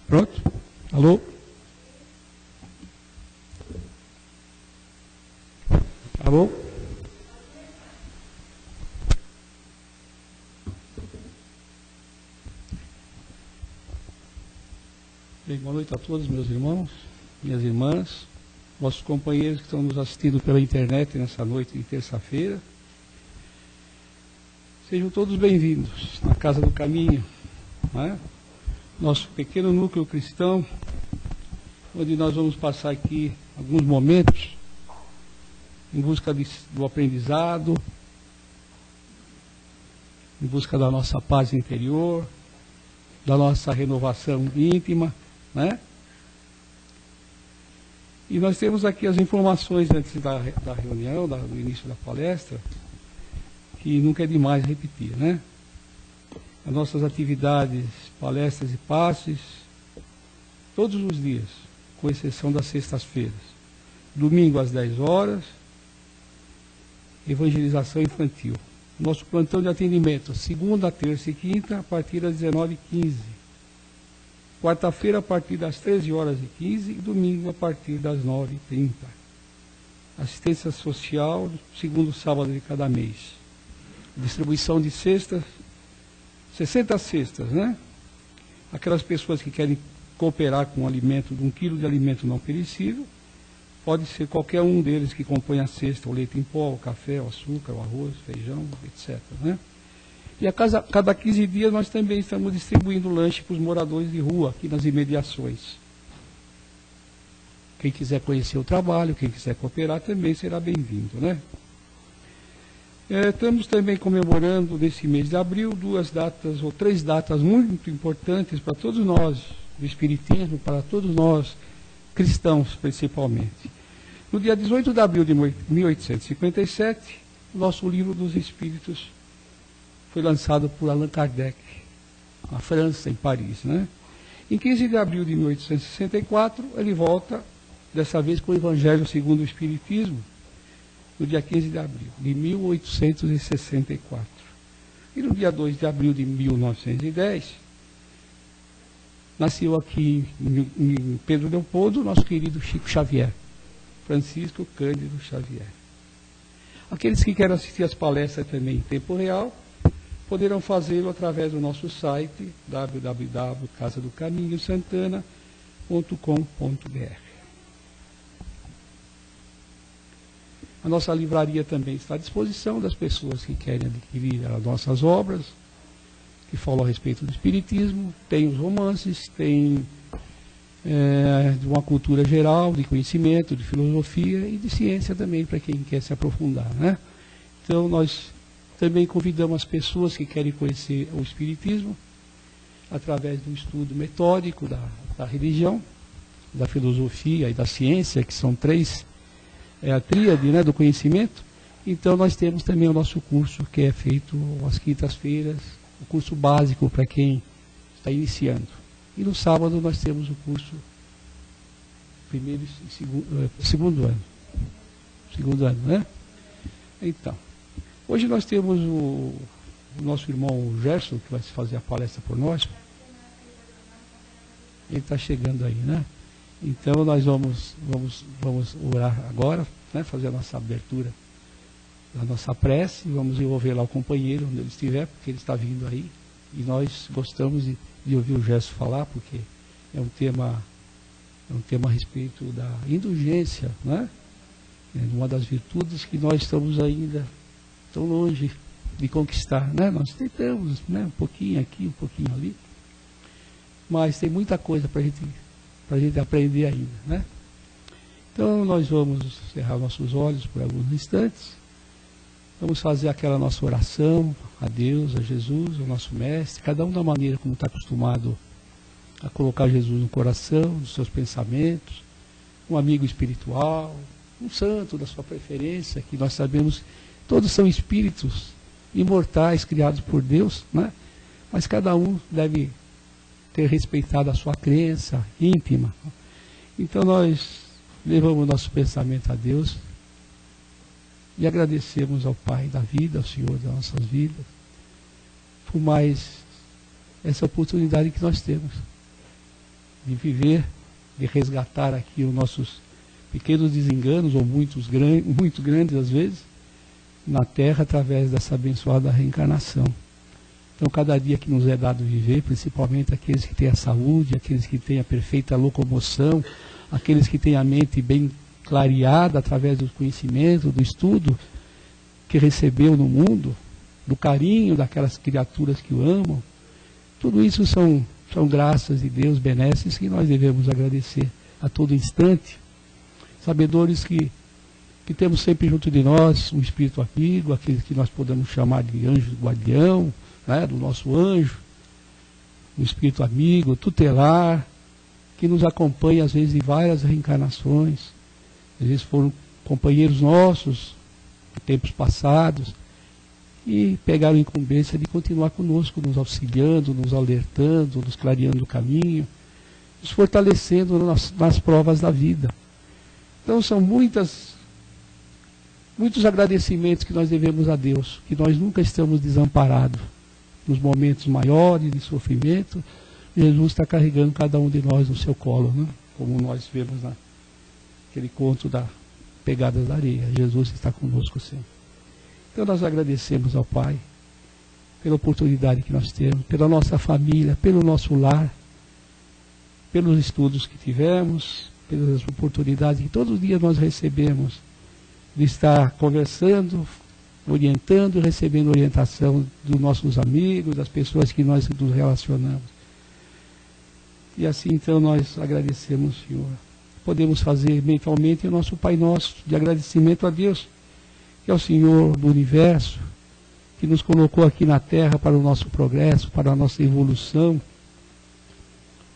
Pronto? Alô? Alô? Bem, boa noite a todos, meus irmãos, minhas irmãs, nossos companheiros que estão nos assistindo pela internet nessa noite de terça-feira. Sejam todos bem-vindos na Casa do Caminho, né? Nosso pequeno núcleo cristão, onde nós vamos passar aqui alguns momentos em busca do aprendizado, em busca da nossa paz interior, da nossa renovação íntima, né? E nós temos aqui as informações antes da reunião, do início da palestra, que nunca é demais repetir, né? As nossas atividades, palestras e passes, todos os dias, com exceção das sextas-feiras. Domingo às 10 horas, evangelização infantil. Nosso plantão de atendimento, segunda, terça e quinta, a partir das 19h15. Quarta-feira, a partir das 13h15 e domingo, a partir das 9h30. Assistência social, segundo sábado de cada mês. Distribuição de cestas, 60 cestas, né? Aquelas pessoas que querem cooperar com alimento, de 1 quilo de alimento não perecível, pode ser qualquer um deles que compõe a cesta, o leite em pó, o café, o açúcar, o arroz, o feijão, etc., né? E a cada 15 dias nós também estamos distribuindo lanche para os moradores de rua, aqui nas imediações. Quem quiser conhecer o trabalho, quem quiser cooperar, também será bem-vindo, né? Estamos também comemorando, nesse mês de abril, 2 datas, ou 3 datas muito importantes para todos nós, do Espiritismo, para todos nós, cristãos principalmente. No dia 18 de abril de 1857, o nosso Livro dos Espíritos foi lançado por Allan Kardec, na França, em Paris, né? Em 15 de abril de 1864, ele volta, dessa vez com o Evangelho segundo o Espiritismo, no dia 15 de abril de 1864. E no dia 2 de abril de 1910, nasceu aqui em Pedro Leopoldo, nosso querido Chico Xavier, Francisco Cândido Xavier. Aqueles que querem assistir as palestras também em tempo real, poderão fazê-lo através do nosso site www.casadocaminhosantana.com.br. A nossa livraria também está à disposição das pessoas que querem adquirir as nossas obras, que falam a respeito do Espiritismo. Tem os romances, tem de uma cultura geral, de conhecimento, de filosofia e de ciência também, para quem quer se aprofundar, né? Então, nós também convidamos as pessoas que querem conhecer o Espiritismo, através do estudo metódico da religião, da filosofia e da ciência, que são 3... é a tríade, né, do conhecimento. Então nós temos também o nosso curso que é feito às quintas-feiras, o curso básico para quem está iniciando. E no sábado nós temos o curso primeiro e segundo ano. Segundo ano, né? Então, hoje nós temos o nosso irmão Gerson, que vai fazer a palestra por nós. Ele está chegando aí, né? Então nós vamos orar agora, né, fazer a nossa abertura da nossa prece, vamos envolver lá o companheiro onde ele estiver, porque ele está vindo aí, e nós gostamos de ouvir o Gerson falar, porque é um tema a respeito da indulgência, né? É uma das virtudes que nós estamos ainda tão longe de conquistar, né? Nós tentamos, né, um pouquinho aqui, um pouquinho ali, mas tem muita coisa para a gente aprender ainda, né? Então nós vamos cerrar nossos olhos por alguns instantes, vamos fazer aquela nossa oração a Deus, a Jesus, ao nosso mestre, cada um da maneira como está acostumado a colocar Jesus no coração, nos seus pensamentos, um amigo espiritual, um santo da sua preferência, que nós sabemos que todos são espíritos imortais criados por Deus, né? Mas cada um deve ter respeitado a sua crença íntima. Então nós levamos nosso pensamento a Deus e agradecemos ao Pai da vida, ao Senhor das nossas vidas, por mais essa oportunidade que nós temos de viver, de resgatar aqui os nossos pequenos desenganos, ou muito grandes às vezes, na Terra, através dessa abençoada reencarnação. Então, cada dia que nos é dado viver, principalmente aqueles que têm a saúde, aqueles que têm a perfeita locomoção, aqueles que têm a mente bem clareada através do conhecimento, do estudo que recebeu no mundo, do carinho daquelas criaturas que o amam, tudo isso são graças de Deus, benesses, que nós devemos agradecer a todo instante. Sabedores que temos sempre junto de nós um espírito amigo, aquele que nós podemos chamar de anjo guardião, né, do nosso anjo, um espírito amigo, tutelar, que nos acompanha às vezes em várias reencarnações, às vezes foram companheiros nossos em tempos passados, e pegaram a incumbência de continuar conosco, nos auxiliando, nos alertando, nos clareando o caminho, nos fortalecendo nas provas da vida. Então são muitos agradecimentos que nós devemos a Deus, que nós nunca estamos desamparados. Nos momentos maiores de sofrimento, Jesus está carregando cada um de nós no seu colo, né? Como nós vemos naquele conto da Pegadas da Areia. Jesus está conosco sempre. Então nós agradecemos ao Pai pela oportunidade que nós temos, pela nossa família, pelo nosso lar, pelos estudos que tivemos, pelas oportunidades que todos os dias nós recebemos de estar conversando, orientando e recebendo orientação dos nossos amigos, das pessoas que nós nos relacionamos. E assim então nós agradecemos, Senhor. Podemos fazer mentalmente o nosso Pai Nosso de agradecimento a Deus, que é o Senhor do Universo, que nos colocou aqui na Terra para o nosso progresso, para a nossa evolução.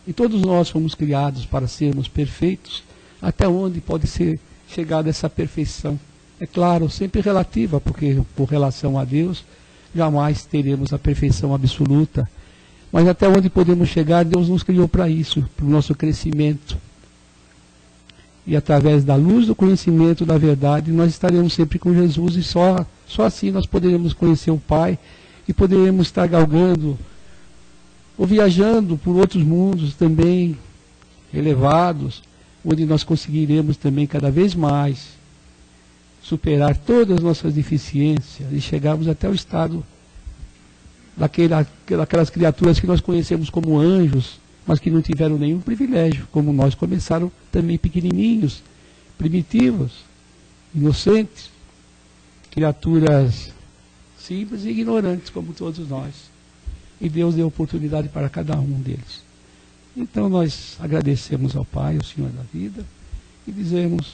E todos nós fomos criados para sermos perfeitos. Até onde pode ser chegada essa perfeição? É claro, sempre relativa, porque por relação a Deus, jamais teremos a perfeição absoluta. Mas até onde podemos chegar, Deus nos criou para isso, para o nosso crescimento. E através da luz do conhecimento da verdade, nós estaremos sempre com Jesus, e só assim nós poderemos conhecer o Pai e poderemos estar galgando ou viajando por outros mundos também elevados, onde nós conseguiremos também cada vez mais superar todas as nossas deficiências e chegarmos até o estado daquelas criaturas que nós conhecemos como anjos, mas que não tiveram nenhum privilégio, como nós, começaram também pequenininhos, primitivos, inocentes, criaturas simples e ignorantes, como todos nós. E Deus deu oportunidade para cada um deles. Então nós agradecemos ao Pai, ao Senhor da vida, e dizemos: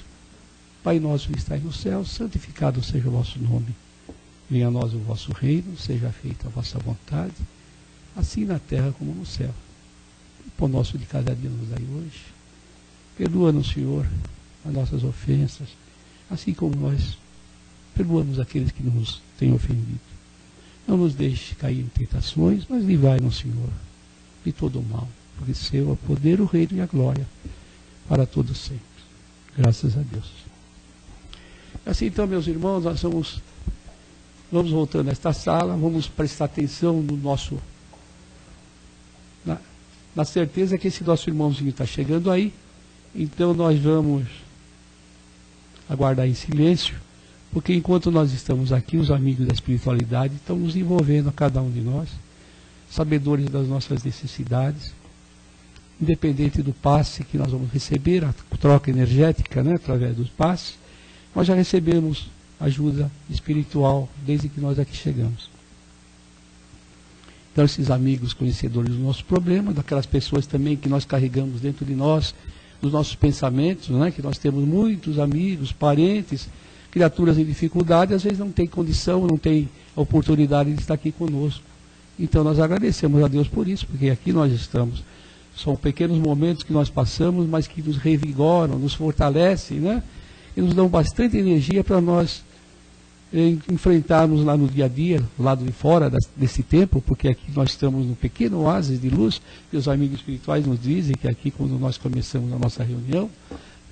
Pai nosso que estais no céu, santificado seja o vosso nome. Venha a nós o vosso reino, seja feita a vossa vontade, assim na terra como no céu. O pão nosso de cada dia nos dai hoje. Perdoa-nos, Senhor, as nossas ofensas, assim como nós perdoamos aqueles que nos têm ofendido. Não nos deixe cair em tentações, mas livrai-nos, Senhor, de todo o mal, porque seu é o poder, o reino e a glória para todos sempre. Graças a Deus. Assim então, meus irmãos, nós vamos voltando a esta sala, vamos prestar atenção no nosso... Na certeza que esse nosso irmãozinho está chegando aí, então nós vamos aguardar em silêncio, porque enquanto nós estamos aqui, os amigos da espiritualidade estão nos envolvendo a cada um de nós, sabedores das nossas necessidades, independente do passe que nós vamos receber, a troca energética, né, através dos passes, nós já recebemos ajuda espiritual desde que nós aqui chegamos. Então esses amigos conhecedores do nosso problema, daquelas pessoas também que nós carregamos dentro de nós, dos nossos pensamentos, né, que nós temos muitos amigos, parentes, criaturas em dificuldade, às vezes não tem condição, não tem oportunidade de estar aqui conosco. Então nós agradecemos a Deus por isso, porque aqui nós estamos. São pequenos momentos que nós passamos, mas que nos revigoram, nos fortalecem, né? E nos dão bastante energia para nós enfrentarmos lá no dia a dia, lado de fora desse tempo, porque aqui nós estamos num pequeno oásis de luz, e os amigos espirituais nos dizem que aqui, quando nós começamos a nossa reunião,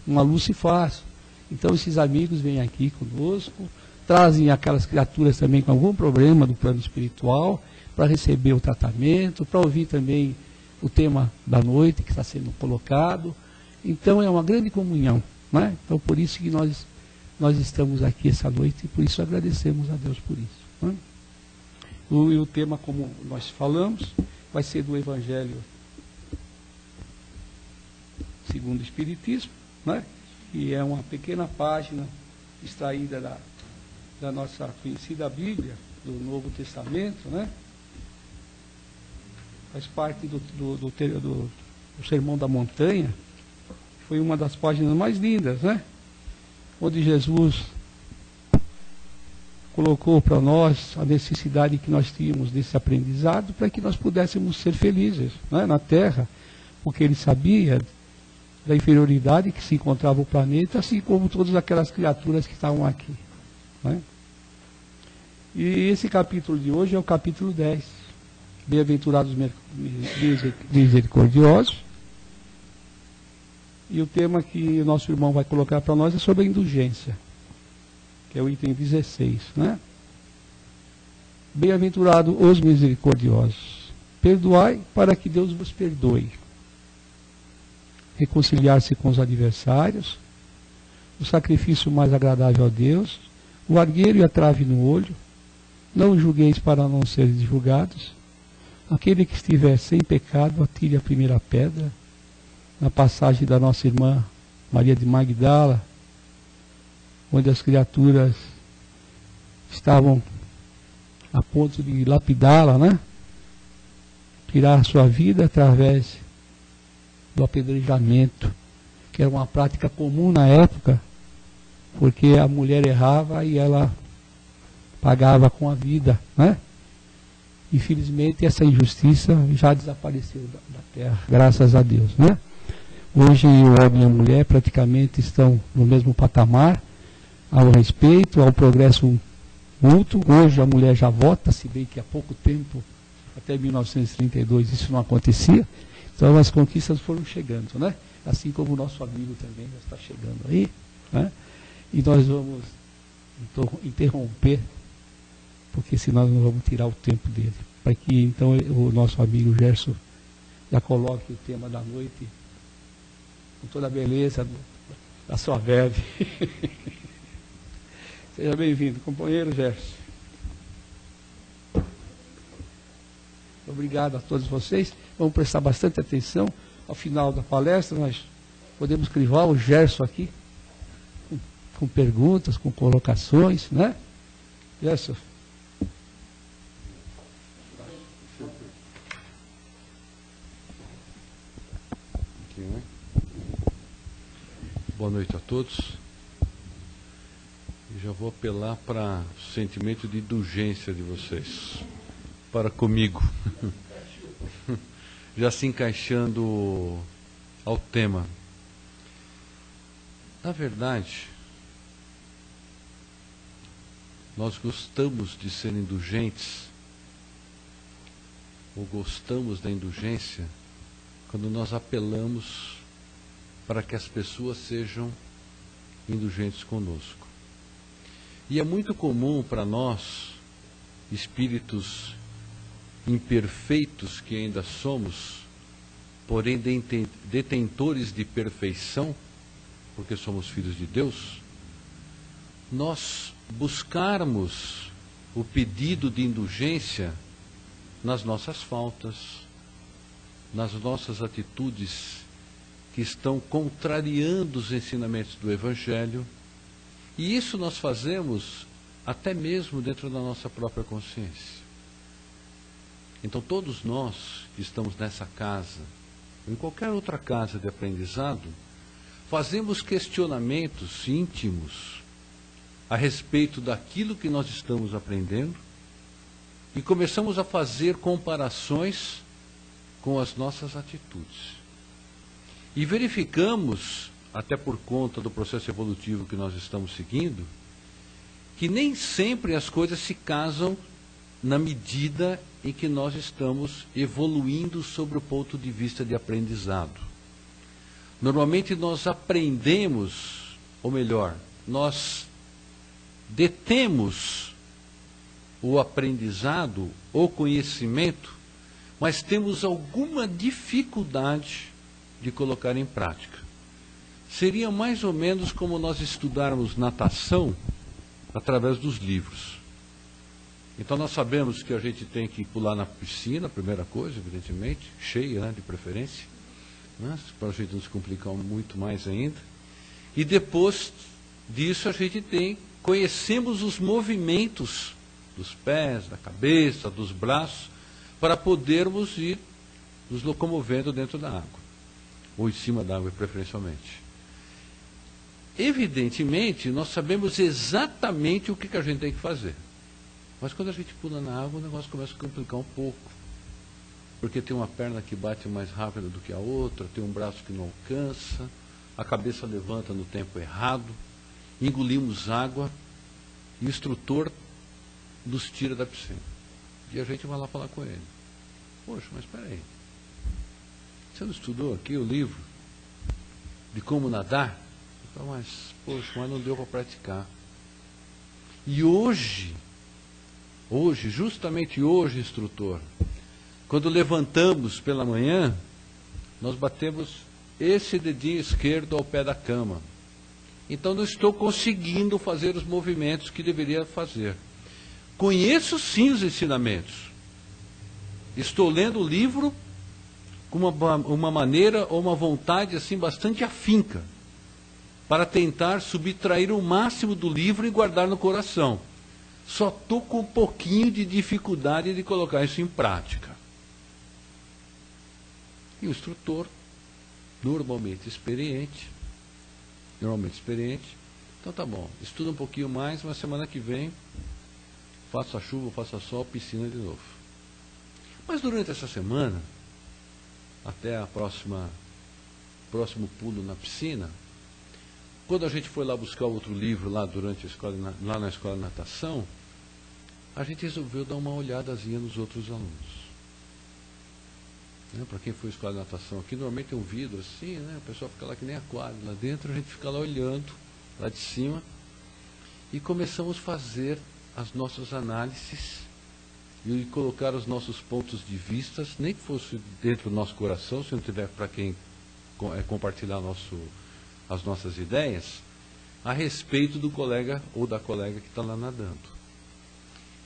uma luz se faz. Então esses amigos vêm aqui conosco, trazem aquelas criaturas também com algum problema do plano espiritual, para receber o tratamento, para ouvir também o tema da noite que está sendo colocado. Então é uma grande comunhão, né? Então por isso que nós estamos aqui essa noite e por isso agradecemos a Deus por isso, né? E o tema, como nós falamos, vai ser do Evangelho segundo o Espiritismo, né? Que é uma pequena página extraída da nossa conhecida Bíblia, do Novo Testamento, né? Faz parte do Sermão da Montanha. Foi uma das páginas mais lindas, né? Onde Jesus colocou para nós a necessidade que nós tínhamos desse aprendizado para que nós pudéssemos ser felizes, né, na Terra, porque ele sabia da inferioridade que se encontrava o planeta, assim como todas aquelas criaturas que estavam aqui, né? E esse capítulo de hoje é o capítulo 10, Bem-aventurados misericordiosos, e o tema que o nosso irmão vai colocar para nós é sobre a indulgência, que é o item 16, né? Bem-aventurados os misericordiosos, perdoai para que Deus vos perdoe. Reconciliar-se com os adversários, o sacrifício mais agradável a Deus, o argueiro e a trave no olho, não julgueis para não seres julgados, aquele que estiver sem pecado, atire a primeira pedra. Na passagem da nossa irmã Maria de Magdala, onde as criaturas estavam a ponto de lapidá-la, né? Tirar a sua vida através do apedrejamento, que era uma prática comum na época, porque a mulher errava e ela pagava com a vida, né? Infelizmente essa injustiça já desapareceu da terra, graças a Deus, né? Hoje o homem e a mulher praticamente estão no mesmo patamar, ao respeito, ao progresso mútuo. Hoje a mulher já vota, se bem que há pouco tempo, até 1932, isso não acontecia. Então as conquistas foram chegando, né? Assim como o nosso amigo também já está chegando aí, né? E nós vamos interromper, porque senão nós vamos tirar o tempo dele, para que então o nosso amigo Gerson já coloque o tema da noite com toda a beleza da sua verve. Seja bem-vindo, companheiro Gerson. Obrigado a todos vocês. Vamos prestar bastante atenção. Ao final da palestra, nós podemos crivar o Gerson aqui com perguntas, com colocações, né? Gerson. Boa noite a todos. E já vou apelar para o sentimento de indulgência de vocês para comigo. Já se encaixando ao tema. Na verdade, nós gostamos de ser indulgentes, ou gostamos da indulgência, quando nós apelamos para que as pessoas sejam indulgentes conosco. E é muito comum para nós, espíritos imperfeitos que ainda somos, porém detentores de perfeição, porque somos filhos de Deus, nós buscarmos o pedido de indulgência nas nossas faltas, nas nossas atitudes que estão contrariando os ensinamentos do Evangelho, e isso nós fazemos até mesmo dentro da nossa própria consciência. Então todos nós que estamos nessa casa, ou em qualquer outra casa de aprendizado, fazemos questionamentos íntimos a respeito daquilo que nós estamos aprendendo e começamos a fazer comparações com as nossas atitudes. E verificamos, até por conta do processo evolutivo que nós estamos seguindo, que nem sempre as coisas se casam na medida em que nós estamos evoluindo sobre o ponto de vista de aprendizado. Normalmente nós aprendemos, ou melhor, nós detemos o aprendizado, o conhecimento, mas temos alguma dificuldade de colocar em prática. Seria mais ou menos como nós estudarmos natação através dos livros. Então nós sabemos que a gente tem que pular na piscina, a primeira coisa, evidentemente, cheia, né, de preferência, né, para a gente não se complicar muito mais ainda. E depois disso a gente conhecemos os movimentos dos pés, da cabeça, dos braços, para podermos ir nos locomovendo dentro da água, ou em cima da água preferencialmente. Evidentemente, nós sabemos exatamente o que a gente tem que fazer. Mas quando a gente pula na água, o negócio começa a complicar um pouco. Porque tem uma perna que bate mais rápido do que a outra, tem um braço que não alcança, a cabeça levanta no tempo errado, engolimos água e o instrutor nos tira da piscina. E a gente vai lá falar com ele. Poxa, mas espera aí. Você não estudou aqui o livro de como nadar? Eu falo, mas não deu para praticar. E hoje, justamente hoje, instrutor, quando levantamos pela manhã, nós batemos esse dedinho esquerdo ao pé da cama. Então não estou conseguindo fazer os movimentos que deveria fazer. Conheço sim os ensinamentos. Estou lendo o livro com uma maneira ou uma vontade assim bastante afinca, para tentar subtrair o máximo do livro e guardar no coração. Só estou com um pouquinho de dificuldade de colocar isso em prática. E o instrutor, normalmente experiente, então tá bom, estuda um pouquinho mais, mas semana que vem, faça chuva, faça sol, piscina de novo. Mas durante essa semana, até a próximo pulo na piscina, quando a gente foi lá buscar outro livro lá durante a escola, lá na escola de natação, a gente resolveu dar uma olhadazinha nos outros alunos. Né? Para quem foi à escola de natação aqui, normalmente tem um vidro assim, né? O pessoal fica lá que nem aquário lá dentro, a gente fica lá olhando, lá de cima, e começamos a fazer as nossas análises e colocar os nossos pontos de vista, nem que fosse dentro do nosso coração, se não tiver para quem compartilhar as nossas ideias, a respeito do colega ou da colega que está lá nadando.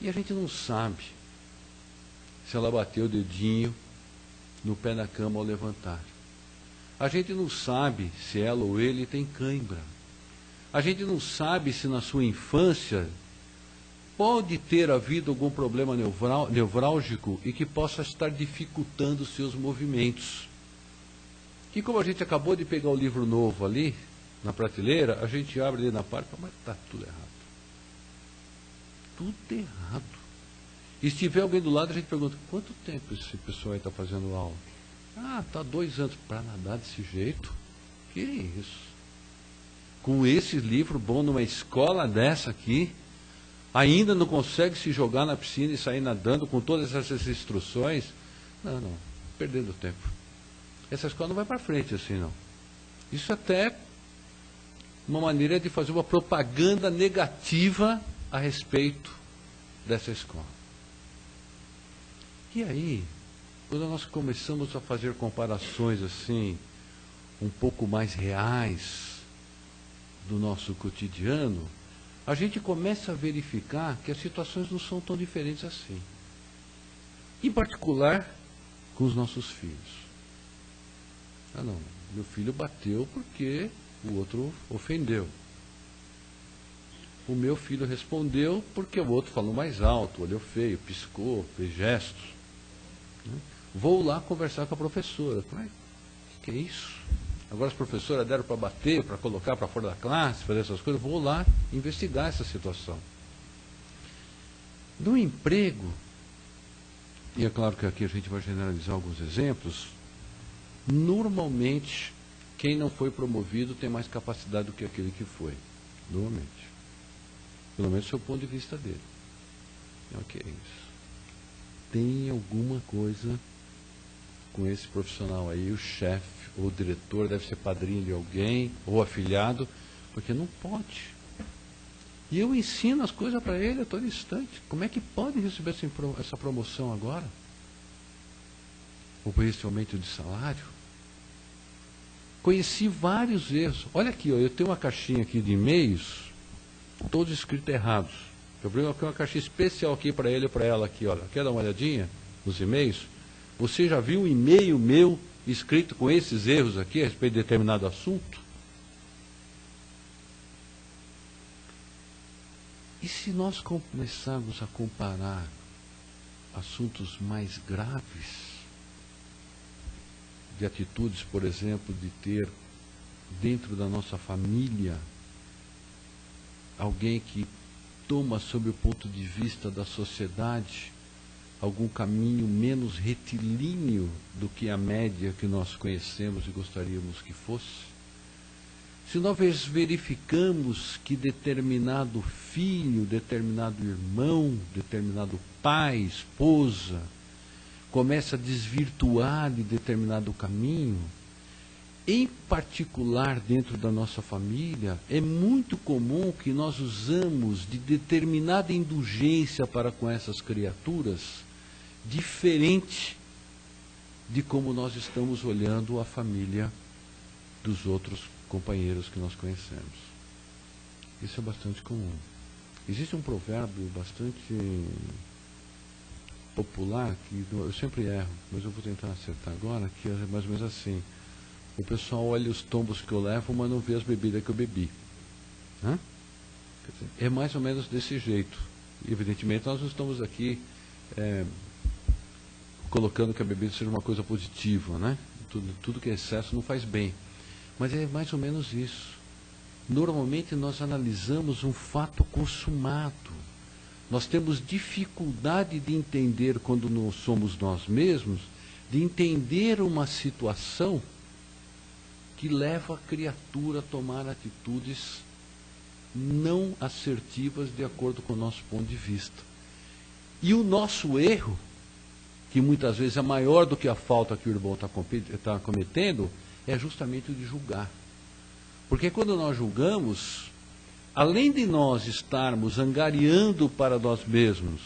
E a gente não sabe se ela bateu o dedinho no pé da cama ao levantar. A gente não sabe se ela ou ele tem cãibra. A gente não sabe se na sua infância pode ter havido algum problema nevrálgico e que possa estar dificultando os seus movimentos. E como a gente acabou de pegar o livro novo ali, na prateleira, a gente abre ali na parte e fala, mas está tudo errado. Tudo errado. E se tiver alguém do lado, a gente pergunta, quanto tempo esse pessoal aí está fazendo aula? Ah, está 2 anos. Para nadar desse jeito? Que isso? Com esse livro bom numa escola dessa aqui, ainda não consegue se jogar na piscina e sair nadando com todas essas instruções? Não, perdendo tempo. Essa escola não vai para frente assim, não. Isso até uma maneira de fazer uma propaganda negativa a respeito dessa escola. E aí, quando nós começamos a fazer comparações assim, um pouco mais reais do nosso cotidiano, a gente começa a verificar que as situações não são tão diferentes assim. Em particular, com os nossos filhos. Ah, não, meu filho bateu porque o outro ofendeu. O meu filho respondeu porque o outro falou mais alto, olhou feio, piscou, fez gestos. Vou lá conversar com a professora. Falei, o que é isso? Agora as professoras deram para bater, para colocar para fora da classe, fazer essas coisas. Vou lá investigar essa situação. No emprego, e é claro que aqui a gente vai generalizar alguns exemplos, normalmente quem não foi promovido tem mais capacidade do que aquele que foi. Normalmente. Pelo menos do seu ponto de vista dele. O que é isso? Tem alguma coisa com esse profissional aí, o chefe ou o diretor deve ser padrinho de alguém, ou afilhado, porque não pode. E eu ensino as coisas para ele a todo instante. Como é que pode receber essa promoção agora? ou por esse aumento de salário. Conheci vários erros. Olha aqui, ó, eu tenho uma caixinha aqui de e-mails, todos escritos errados. Eu abri uma caixinha especial aqui para ele e para ela aqui, olha. Quer dar uma olhadinha nos e-mails? Você já viu um e-mail meu escrito com esses erros aqui a respeito de determinado assunto? E se nós começarmos a comparar assuntos mais graves, de atitudes, por exemplo, de ter dentro da nossa família alguém que toma, sob o ponto de vista da sociedade, algum caminho menos retilíneo do que a média que nós conhecemos e gostaríamos que fosse? Se nós verificamos que determinado filho, determinado irmão, determinado pai, esposa, começa a desvirtuar de determinado caminho, em particular dentro da nossa família, é muito comum que nós usamos de determinada indulgência para com essas criaturas, diferente de como nós estamos olhando a família dos outros companheiros que nós conhecemos. Isso é bastante comum. Existe um provérbio bastante popular, que eu sempre erro, mas eu vou tentar acertar agora, que é mais ou menos assim: o pessoal olha os tombos que eu levo, mas não vê as bebidas que eu bebi. Hã? Quer dizer, é mais ou menos desse jeito. Evidentemente nós não estamos aqui colocando que a bebida seja uma coisa positiva, né? Tudo que é excesso não faz bem, mas é mais ou menos isso. Normalmente nós analisamos um fato consumado. Nós temos dificuldade de entender, quando não somos nós mesmos, de entender uma situação que leva a criatura a tomar atitudes não assertivas de acordo com o nosso ponto de vista. E o nosso erro, que muitas vezes é maior do que a falta que o irmão está cometendo, é justamente o de julgar. Porque quando nós julgamos, além de nós estarmos angariando para nós mesmos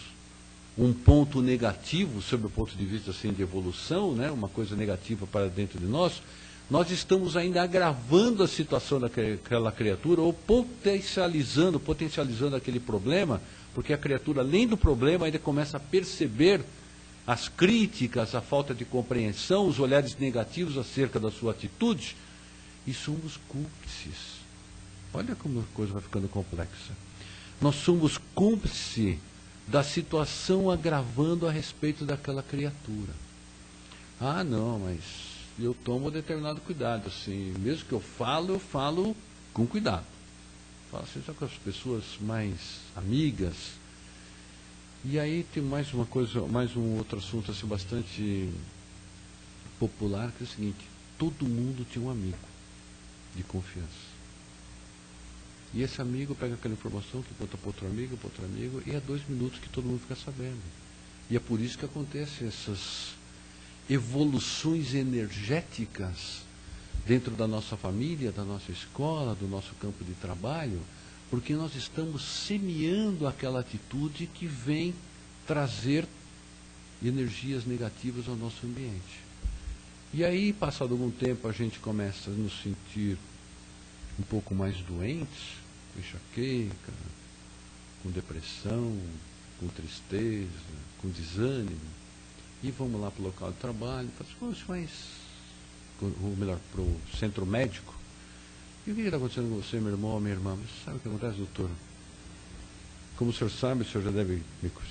um ponto negativo, sob o ponto de vista assim, de evolução, né, uma coisa negativa para dentro de nós, nós estamos ainda agravando a situação daquela criatura, ou potencializando aquele problema, porque a criatura, além do problema, ainda começa a perceber as críticas, a falta de compreensão, os olhares negativos acerca da sua atitude, e somos cúmplices. Olha como a coisa vai ficando complexa. Nós somos cúmplices da situação agravando a respeito daquela criatura. Ah, não, mas eu tomo determinado cuidado, assim, mesmo que eu falo com cuidado. Falo assim, só com as pessoas mais amigas. E aí tem mais uma coisa, mais um outro assunto assim, bastante popular, que é o seguinte: todo mundo tinha um amigo de confiança. E esse amigo pega aquela informação que conta para outro amigo, e é 2 minutos que todo mundo fica sabendo. E é por isso que acontecem essas evoluções energéticas dentro da nossa família, da nossa escola, do nosso campo de trabalho, porque nós estamos semeando aquela atitude que vem trazer energias negativas ao nosso ambiente. E aí, passado algum tempo, a gente começa a nos sentir um pouco mais doentes, com enxaqueca, com depressão, com tristeza, com desânimo, e vamos lá para o local de trabalho, ou melhor, para o centro médico. E o que está acontecendo com você, meu irmão ou minha irmã? Mas sabe o que acontece, doutor? Como o senhor sabe, o senhor já deve...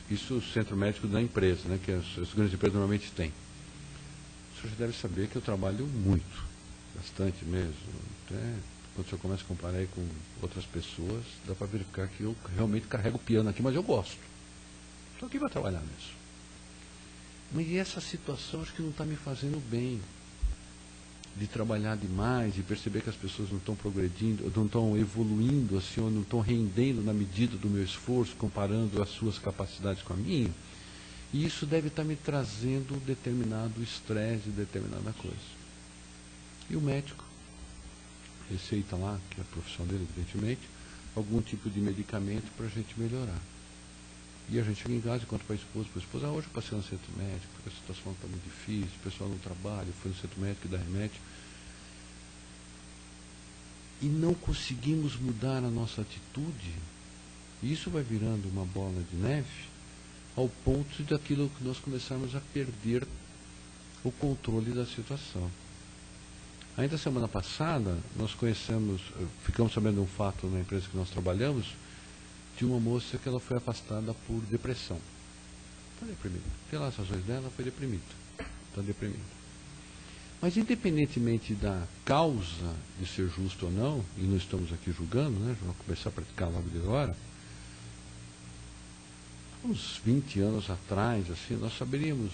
Isso é o centro médico da empresa, né, que as grandes empresas normalmente têm. O senhor já deve saber que eu trabalho muito, bastante mesmo. Até quando o senhor começa a comparar aí com outras pessoas, dá para verificar que eu realmente carrego o piano aqui, mas eu gosto. Estou aqui para trabalhar mesmo. Mas e essa situação acho que não está me fazendo bem, de trabalhar demais, de perceber que as pessoas não estão progredindo, não estão evoluindo, assim, ou não estão rendendo na medida do meu esforço, comparando as suas capacidades com a minha. E isso deve estar me trazendo determinado estresse, determinada coisa. E o médico receita lá, que é a profissão dele, evidentemente, algum tipo de medicamento para a gente melhorar. E a gente chega em casa e conta para a esposa, hoje eu passei no centro médico, porque a situação está muito difícil, o pessoal não trabalha, eu fui no centro médico e dá remédio. E não conseguimos mudar a nossa atitude, e isso vai virando uma bola de neve, ao ponto daquilo que nós começarmos a perder o controle da situação. Ainda semana passada, nós ficamos sabendo de um fato na empresa que nós trabalhamos, de uma moça que ela foi afastada por depressão. Está deprimida. Pelas razões dela, foi deprimida. Está deprimida. Mas independentemente da causa de ser justo ou não, e não estamos aqui julgando, né? Vamos começar a praticar logo de agora. Uns 20 anos atrás, assim, nós saberíamos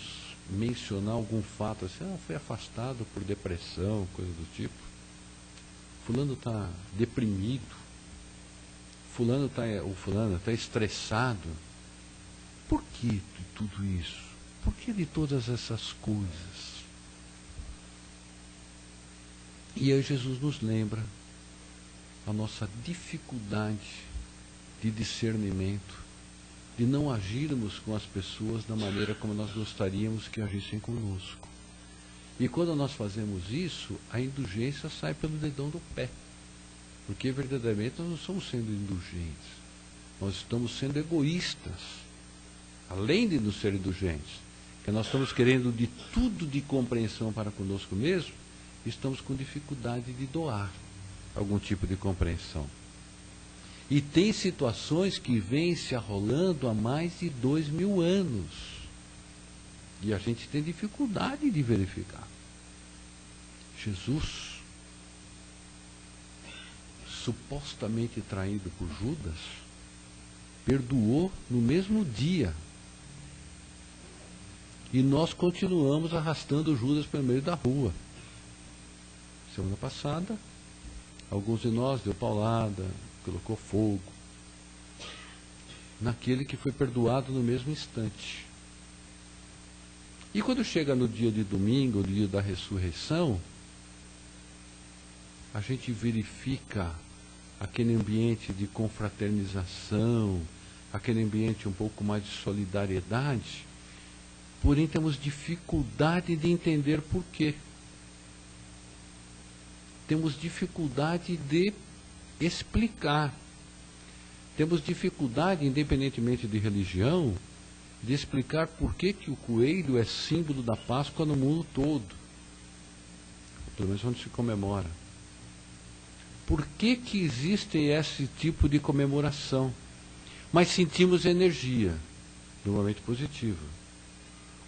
mencionar algum fato assim, foi afastado por depressão, coisa do tipo. Fulano está deprimido. Fulano está estressado. Por que de tudo isso? Por que de todas essas coisas? E aí Jesus nos lembra a nossa dificuldade de discernimento, de não agirmos com as pessoas da maneira como nós gostaríamos que agissem conosco. E quando nós fazemos isso, a indulgência sai pelo dedão do pé. Porque verdadeiramente nós não estamos sendo indulgentes. Nós estamos sendo egoístas. Além de nos ser indulgentes, que nós estamos querendo de tudo de compreensão para conosco mesmo, estamos com dificuldade de doar algum tipo de compreensão. E tem situações que vêm se arrolando há mais de 2000 anos. E a gente tem dificuldade de verificar. Jesus, supostamente traído por Judas, perdoou no mesmo dia. E nós continuamos arrastando Judas pelo meio da rua. Semana passada, alguns de nós deu paulada, colocou fogo naquele que foi perdoado no mesmo instante. E quando chega no dia de domingo, no dia da ressurreição, a gente verifica aquele ambiente de confraternização, aquele ambiente um pouco mais de solidariedade, porém temos dificuldade de entender por quê. Temos dificuldade de explicar. Temos dificuldade, independentemente de religião, de explicar por que o coelho é símbolo da Páscoa no mundo todo. Pelo menos onde se comemora. Por que existe esse tipo de comemoração? Mas sentimos energia, normalmente positiva.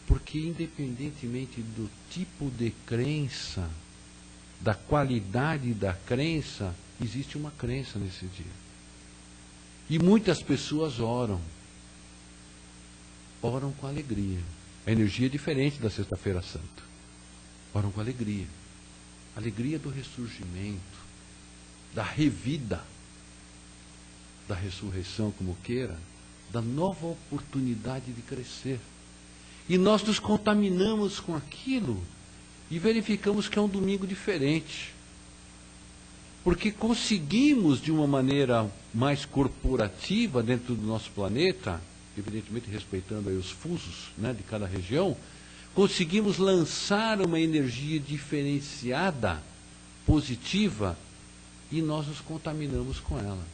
Porque independentemente do tipo de crença, da qualidade da crença, existe uma crença nesse dia. E muitas pessoas oram. Oram com alegria. A energia é diferente da Sexta-feira Santa. Oram com alegria. Alegria do ressurgimento, da revida, da ressurreição, como queira, da nova oportunidade de crescer. E nós nos contaminamos com aquilo e verificamos que é um domingo diferente. Porque conseguimos, de uma maneira mais corporativa dentro do nosso planeta, evidentemente respeitando aí os fusos, né, de cada região, conseguimos lançar uma energia diferenciada, positiva, e nós nos contaminamos com ela.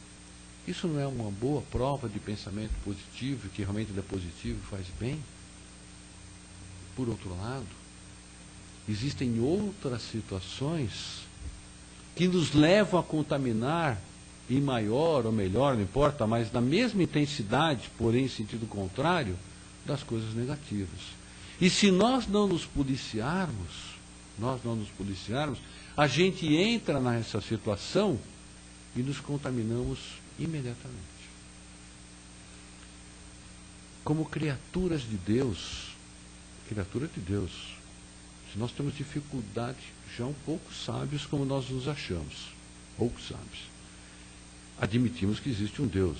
Isso não é uma boa prova de pensamento positivo, que realmente ele é positivo e faz bem? Por outro lado, existem outras situações que nos levam a contaminar em maior ou melhor, não importa, mas na mesma intensidade, porém em sentido contrário, das coisas negativas. E se nós não nos policiarmos, a gente entra nessa situação e nos contaminamos imediatamente. Como criaturas de Deus, se nós temos dificuldade, já um pouco sábios como nós nos achamos, pouco sábios, admitimos que existe um Deus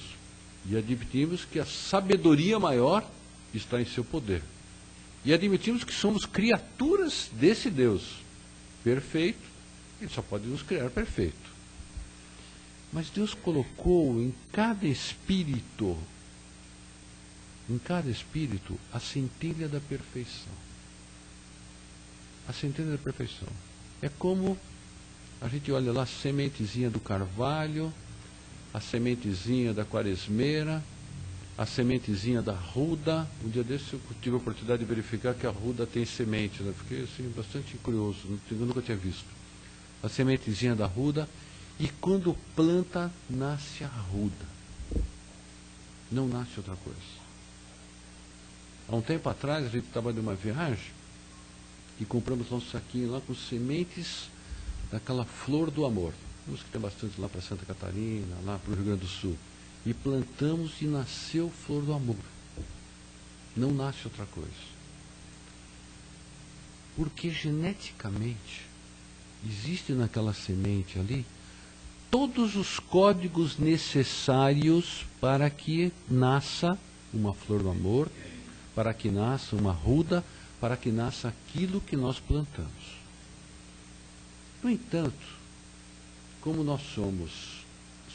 e admitimos que a sabedoria maior está em seu poder e admitimos que somos criaturas desse Deus perfeito. Ele só pode nos criar perfeito, mas Deus colocou em cada espírito em cada espírito a centelha da perfeição. A centelha da perfeição. É como a gente olha lá a sementezinha do carvalho, a sementezinha da quaresmeira, a sementezinha da ruda. Um dia desse eu tive a oportunidade de verificar que a ruda tem semente, né? Fiquei assim, bastante curioso, eu nunca tinha visto. A sementezinha da ruda, e quando planta, nasce a ruda. Não nasce outra coisa. Há um tempo atrás, a gente estava numa viagem e compramos um saquinho lá com sementes daquela flor do amor. Temos que ter bastante lá para Santa Catarina, lá para o Rio Grande do Sul. E plantamos e nasceu flor do amor. Não nasce outra coisa. Porque geneticamente existe naquela semente ali todos os códigos necessários para que nasça uma flor do amor, para que nasça uma ruda, para que nasça aquilo que nós plantamos. No entanto, como nós somos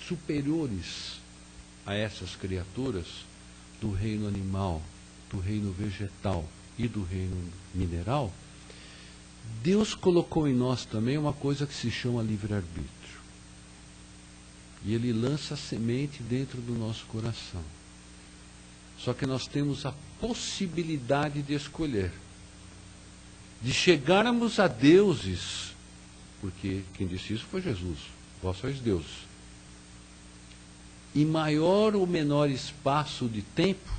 superiores a essas criaturas do reino animal, do reino vegetal e do reino mineral, Deus colocou em nós também uma coisa que se chama livre-arbítrio. E Ele lança a semente dentro do nosso coração. Só que nós temos a possibilidade de escolher, de chegarmos a deuses, porque quem disse isso foi Jesus, vós sois deuses, em maior ou menor espaço de tempo,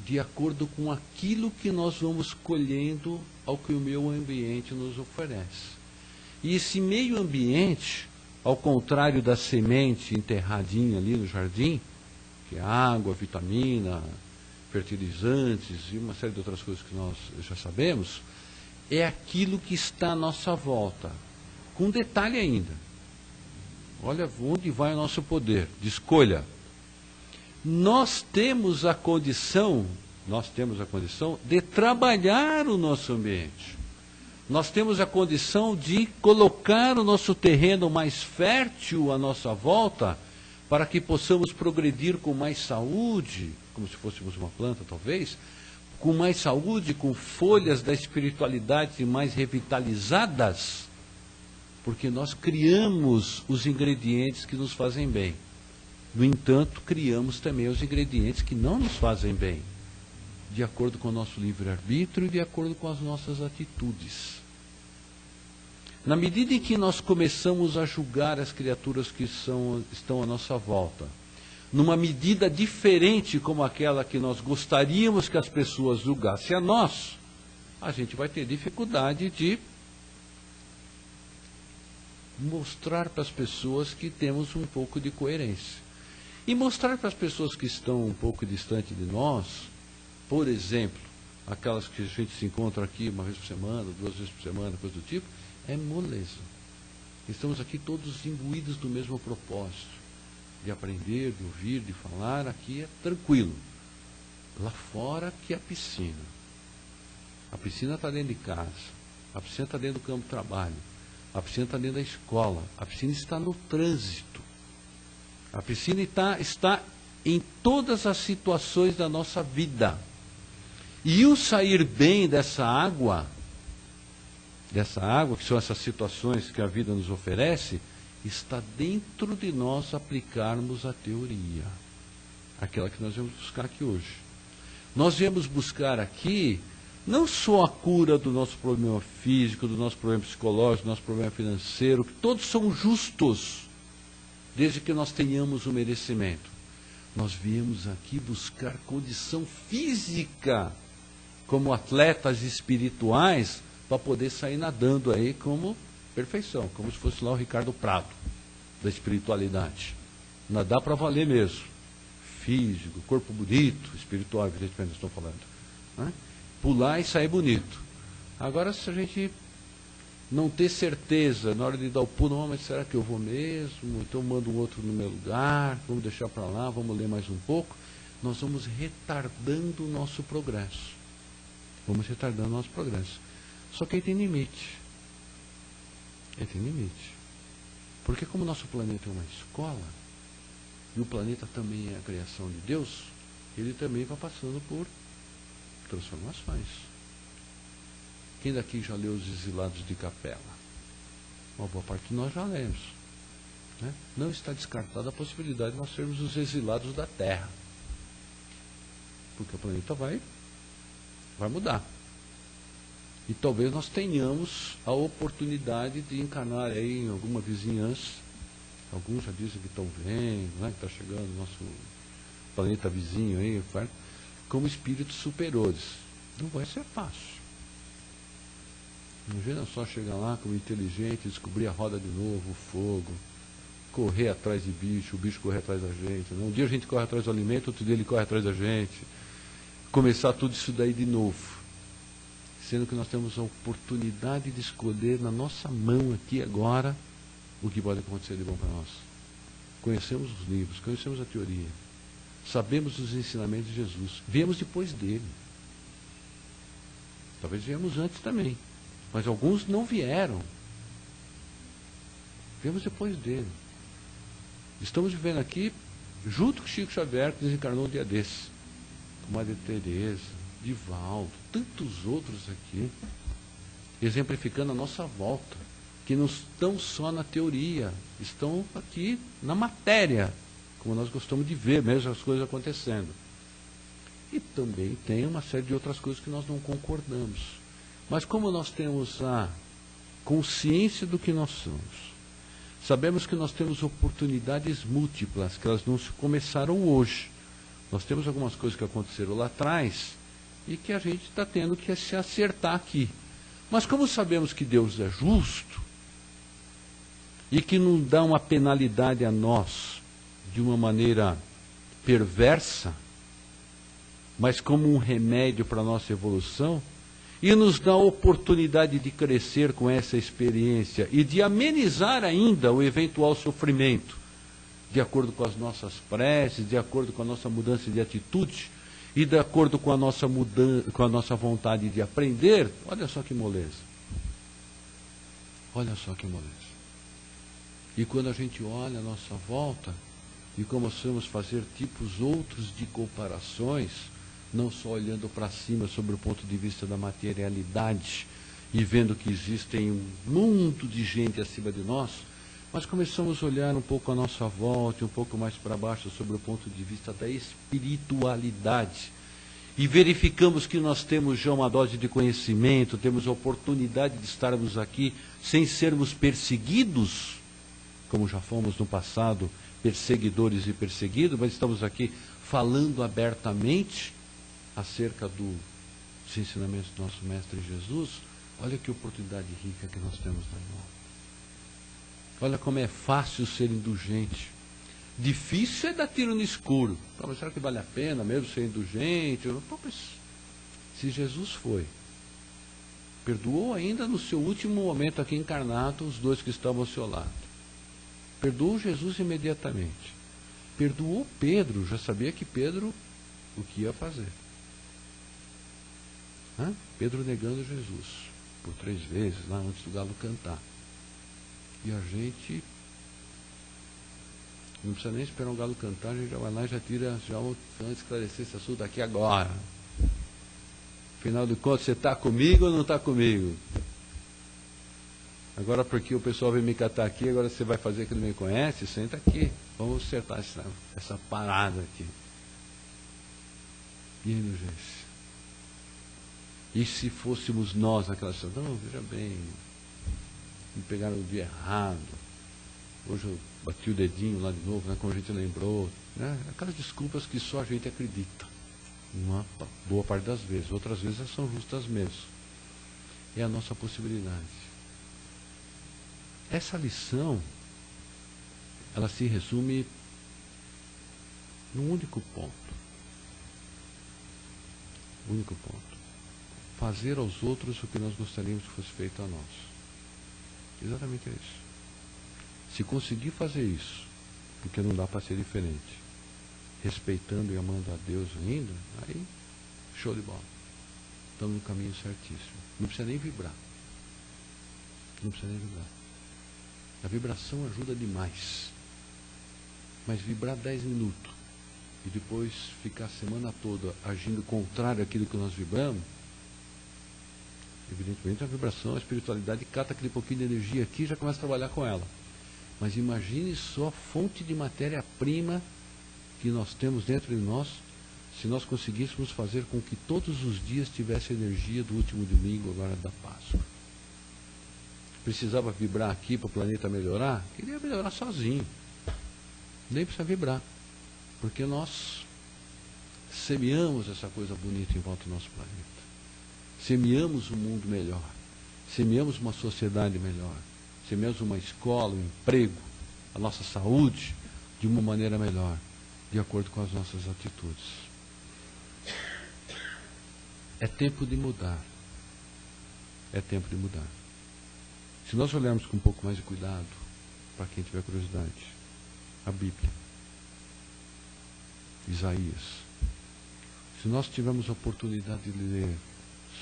de acordo com aquilo que nós vamos colhendo ao que o meio ambiente nos oferece. E esse meio ambiente, ao contrário da semente enterradinha ali no jardim, que é água, vitamina, fertilizantes e uma série de outras coisas que nós já sabemos, é aquilo que está à nossa volta. Com detalhe ainda. Olha onde vai o nosso poder de escolha. Nós temos a condição de trabalhar o nosso ambiente. Nós temos a condição de colocar o nosso terreno mais fértil à nossa volta, para que possamos progredir com mais saúde, como se fôssemos uma planta talvez, com mais saúde, com folhas da espiritualidade mais revitalizadas, porque nós criamos os ingredientes que nos fazem bem. No entanto, criamos também os ingredientes que não nos fazem bem, de acordo com o nosso livre-arbítrio e de acordo com as nossas atitudes. Na medida em que nós começamos a julgar as criaturas que estão à nossa volta, numa medida diferente como aquela que nós gostaríamos que as pessoas julgassem a nós, a gente vai ter dificuldade de mostrar para as pessoas que temos um pouco de coerência. E mostrar para as pessoas que estão um pouco distante de nós, por exemplo, aquelas que a gente se encontra aqui uma vez por semana, 2 vezes por semana, coisa do tipo, é moleza. Estamos aqui todos imbuídos do mesmo propósito, de aprender, de ouvir, de falar. Aqui é tranquilo. Lá fora que é a piscina. A piscina está dentro de casa, a piscina está dentro do campo de trabalho, a piscina está dentro da escola, a piscina está no trânsito. A piscina está em todas as situações da nossa vida. E o sair bem dessa água, que são essas situações que a vida nos oferece, está dentro de nós aplicarmos a teoria. Aquela que nós vamos buscar aqui hoje. Nós viemos buscar aqui não só a cura do nosso problema físico, do nosso problema psicológico, do nosso problema financeiro, que todos são justos, desde que nós tenhamos o merecimento. Nós viemos aqui buscar condição física, como atletas espirituais, para poder sair nadando aí como perfeição, como se fosse lá o Ricardo Prado, da espiritualidade. Nadar para valer mesmo. Físico, corpo bonito, espiritual, evidentemente estou falando. Né? Pular e sair bonito. Agora, se a gente não ter certeza na hora de dar o pulo, não, mas será que eu vou mesmo? Então mando um outro no meu lugar, vamos deixar para lá, vamos ler mais um pouco. Nós vamos retardando o nosso progresso. Vamos retardando o nosso progresso. Só que aí tem limite. Aí tem limite. Porque como o nosso planeta é uma escola, e o planeta também é a criação de Deus, ele também vai passando por transformações. Quem daqui já leu Os Exilados de Capela? Uma boa parte de nós já lemos. Né? Não está descartada a possibilidade de nós sermos os exilados da Terra. Porque o planeta vai mudar. E talvez nós tenhamos a oportunidade de encarnar aí em alguma vizinhança. Alguns já dizem que estão vendo, né, que está chegando o nosso planeta vizinho aí, como espíritos superiores. Não vai ser fácil. Imagina só chegar lá como inteligente, descobrir a roda de novo, o fogo, correr atrás de bicho, o bicho correr atrás da gente. Né? Um dia a gente corre atrás do alimento, outro dia ele corre atrás da gente. Começar tudo isso daí de novo. Sendo que nós temos a oportunidade de escolher na nossa mão aqui agora o que pode acontecer de bom para nós. Conhecemos os livros, conhecemos a teoria, sabemos os ensinamentos de Jesus, viemos depois dele. Talvez viemos antes também, mas alguns não vieram. Viemos depois dele. Estamos vivendo aqui junto com Chico Xavier, que desencarnou um dia desses, com Madre Teresa, Divaldo, tantos outros aqui, exemplificando a nossa volta, que não estão só na teoria, estão aqui na matéria, como nós gostamos de ver mesmo as coisas acontecendo. E também tem uma série de outras coisas que nós não concordamos. Mas como nós temos a consciência do que nós somos, sabemos que nós temos oportunidades múltiplas, que elas não começaram hoje. Nós temos algumas coisas que aconteceram lá atrás e que a gente está tendo que se acertar aqui. Mas como sabemos que Deus é justo e que não dá uma penalidade a nós de uma maneira perversa, mas como um remédio para a nossa evolução, e nos dá a oportunidade de crescer com essa experiência e de amenizar ainda o eventual sofrimento, de acordo com as nossas preces, de acordo com a nossa mudança de atitude e de acordo com a nossa com a nossa vontade de aprender. Olha só que moleza. Olha só que moleza. E quando a gente olha a nossa volta e começamos a fazer tipos outros de comparações, não só olhando para cima sobre o ponto de vista da materialidade e vendo que existem um mundo de gente acima de nós, mas começamos a olhar um pouco a nossa volta, um pouco mais para baixo sobre o ponto de vista da espiritualidade. E verificamos que nós temos já uma dose de conhecimento, temos a oportunidade de estarmos aqui sem sermos perseguidos, como já fomos no passado, perseguidores e perseguidos, mas estamos aqui falando abertamente acerca dos ensinamentos do nosso Mestre Jesus. Olha que oportunidade rica que nós temos na mão. Olha como é fácil ser indulgente. Difícil é dar tiro no escuro. Mas será que vale a pena mesmo ser indulgente? Se Jesus foi, perdoou ainda no seu último momento aqui encarnado os dois que estavam ao seu lado. Perdoou Jesus imediatamente. Perdoou Pedro, já sabia que Pedro o que ia fazer. Pedro negando Jesus por 3 vezes lá antes do galo cantar. E a gente não precisa nem esperar o galo cantar, a gente já vai lá e já tira, já antes de esclarecer esse assunto aqui agora. Afinal de contas, você está comigo ou não está comigo? Agora porque o pessoal vem me catar aqui, agora você vai fazer que não me conhece, senta aqui. Vamos acertar essa parada aqui. E indulgência. E se fôssemos nós naquela situação? Não, veja bem, me pegaram no dia errado. Hoje eu bati o dedinho lá de novo, né, como a gente lembrou. Né? Aquelas desculpas que só a gente acredita. Uma boa parte das vezes. Outras vezes elas são justas mesmo. É a nossa possibilidade. Essa lição, ela se resume num único ponto. Único ponto. Fazer aos outros o que nós gostaríamos que fosse feito a nós. Exatamente isso. Se conseguir fazer isso, porque não dá para ser diferente, respeitando e amando a Deus ainda, aí, show de bola. Estamos no caminho certíssimo. Não precisa nem vibrar. Não precisa nem vibrar. A vibração ajuda demais. Mas vibrar 10 minutos e depois ficar a semana toda agindo contrário àquilo que nós vibramos, evidentemente a vibração, a espiritualidade cata aquele pouquinho de energia aqui e já começa a trabalhar com ela. Mas imagine só a fonte de matéria-prima que nós temos dentro de nós, se nós conseguíssemos fazer com que todos os dias tivesse energia do último domingo, agora da Páscoa. Precisava vibrar aqui para o planeta melhorar? Queria melhorar sozinho. Nem precisa vibrar. Porque nós semeamos essa coisa bonita em volta do nosso planeta. Semeamos um mundo melhor. Semeamos uma sociedade melhor. Semeamos uma escola, um emprego, a nossa saúde de uma maneira melhor, de acordo com as nossas atitudes. É tempo de mudar. É tempo de mudar. Se nós olharmos com um pouco mais de cuidado, para quem tiver curiosidade, a Bíblia, Isaías, se nós tivermos a oportunidade de ler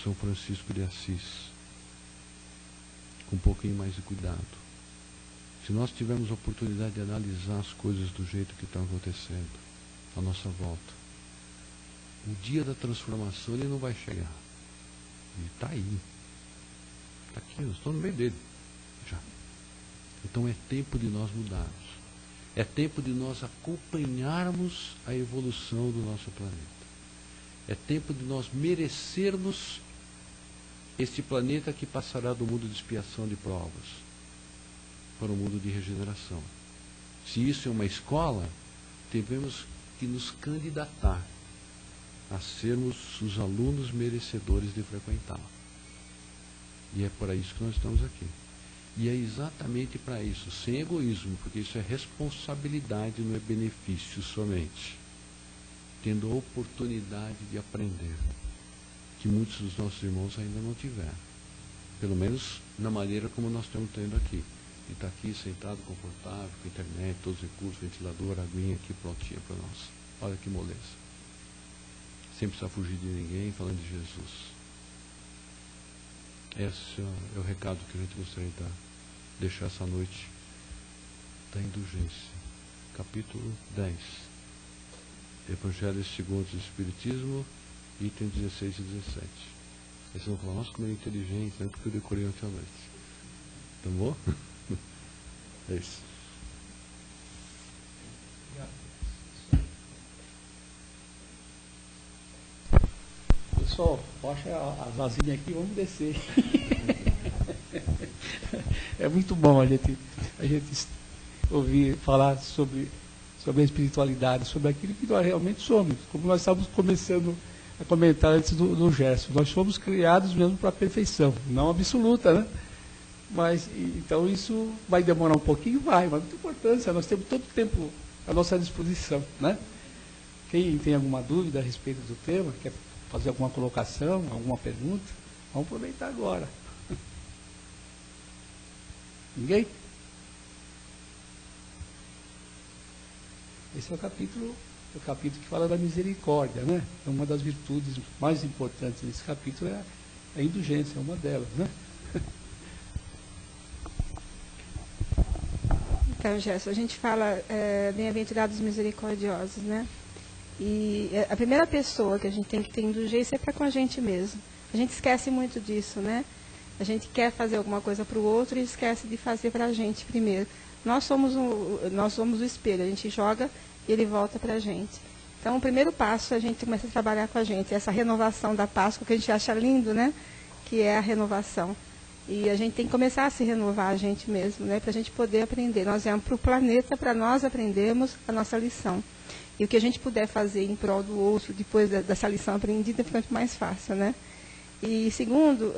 São Francisco de Assis, com um pouquinho mais de cuidado, se nós tivermos a oportunidade de analisar as coisas do jeito que estão acontecendo à nossa volta, o dia da transformação ele não vai chegar. Ele está aí. Está aqui, nós estamos no meio dele. Já. Então é tempo de nós mudarmos. É tempo de nós acompanharmos a evolução do nosso planeta. É tempo de nós merecermos este planeta que passará do mundo de expiação de provas para o mundo de regeneração. Se isso é uma escola, devemos que nos candidatar a sermos os alunos merecedores de frequentá-la. E é para isso que nós estamos aqui. E é exatamente para isso, sem egoísmo, porque isso é responsabilidade, não é benefício somente. Tendo a oportunidade de aprender, que muitos dos nossos irmãos ainda não tiveram. Pelo menos na maneira como nós estamos tendo aqui. E está aqui sentado, confortável, com internet, todos os recursos, ventilador, aguinha aqui prontinha para nós. Olha que moleza. Sem precisar fugir de ninguém, falando de Jesus. Esse é o recado que a gente gostaria de deixar essa noite da indulgência. Capítulo 10. Evangelho segundo o Espiritismo, item 16 e 17. Aí vocês vão falar, nossa, como é inteligente, né? Porque eu decorei ontem à noite. Tá bom? É isso. Pessoal, baixa a vasilha aqui, vamos descer. É muito bom a gente ouvir falar sobre a espiritualidade, sobre aquilo que nós realmente somos. Como nós estávamos começando a comentar antes do Gerson, nós somos criados mesmo para a perfeição, não absoluta, né? Mas, então isso vai demorar um pouquinho? Vai, mas não tem importância, nós temos todo o tempo à nossa disposição, né? Quem tem alguma dúvida a respeito do tema, quer fazer alguma colocação, alguma pergunta, vamos aproveitar agora. Ninguém? Esse é o capítulo que fala da misericórdia, né? Então, uma das virtudes mais importantes nesse capítulo é a indulgência, é uma delas, né? Então, Gerson, a gente fala bem-aventurados misericordiosos, né? E a primeira pessoa que a gente tem que ter indulgência é para com a gente mesmo. A gente esquece muito disso, né? A gente quer fazer alguma coisa para o outro e esquece de fazer para a gente primeiro. Nós somos o espelho, a gente joga e ele volta para a gente. Então, o primeiro passo é a gente começa a trabalhar com a gente, essa renovação da Páscoa, que a gente acha lindo, né? Que é a renovação. E a gente tem que começar a se renovar a gente mesmo, né? Para a gente poder aprender. Nós viemos para o planeta para nós aprendermos a nossa lição. E o que a gente puder fazer em prol do outro, depois dessa lição aprendida, fica muito mais fácil, né? E segundo,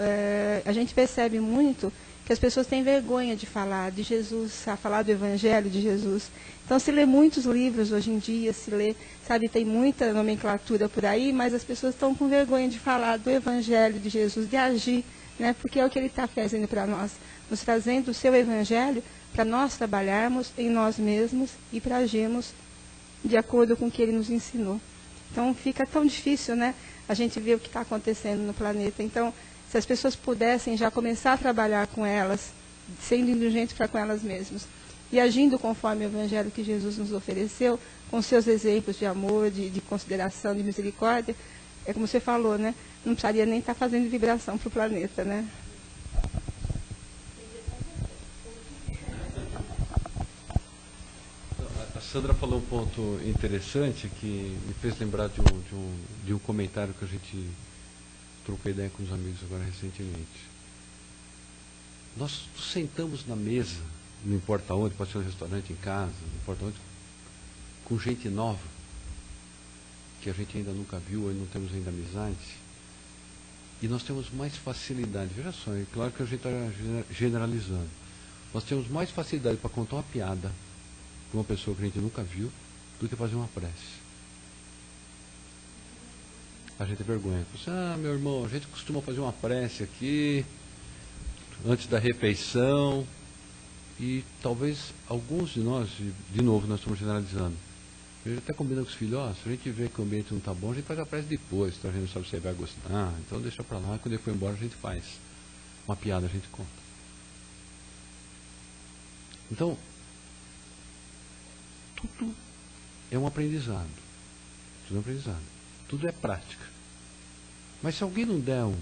a gente percebe muito que as pessoas têm vergonha de falar de Jesus, a falar do Evangelho de Jesus. Então, se lê muitos livros hoje em dia, se lê, sabe, tem muita nomenclatura por aí, mas as pessoas estão com vergonha de falar do Evangelho de Jesus, de agir, né? Porque é o que ele está fazendo para nós, nos trazendo o seu Evangelho para nós trabalharmos em nós mesmos e para agirmos de acordo com o que ele nos ensinou. Então, fica tão difícil, né? A gente ver o que está acontecendo no planeta. Então, se as pessoas pudessem já começar a trabalhar com elas, sendo indulgentes para com elas mesmas, e agindo conforme o Evangelho que Jesus nos ofereceu, com seus exemplos de amor, de consideração, de misericórdia, é como você falou, né? Não precisaria nem estar fazendo vibração para o planeta, né? A Sandra falou um ponto interessante que me fez lembrar de um comentário que a gente trocou ideia com os amigos agora recentemente. Nós sentamos na mesa, não importa onde, pode ser um restaurante, em casa, não importa onde, com gente nova, que a gente ainda nunca viu, ou não temos ainda amizade, e nós temos mais facilidade, veja só, é claro que a gente está generalizando, nós temos mais facilidade para contar uma piada com uma pessoa que a gente nunca viu, do que fazer uma prece. A gente tem vergonha. Meu irmão, a gente costuma fazer uma prece aqui, antes da refeição, e talvez alguns de nós, de novo, nós estamos generalizando, a gente até combina com os filhos, se a gente vê que o ambiente não está bom, a gente faz a prece depois, então a gente não sabe se ele vai gostar, então deixa para lá, quando ele for embora a gente faz uma piada, a gente conta. Então, tudo é um aprendizado, tudo é prática. Mas se alguém não der um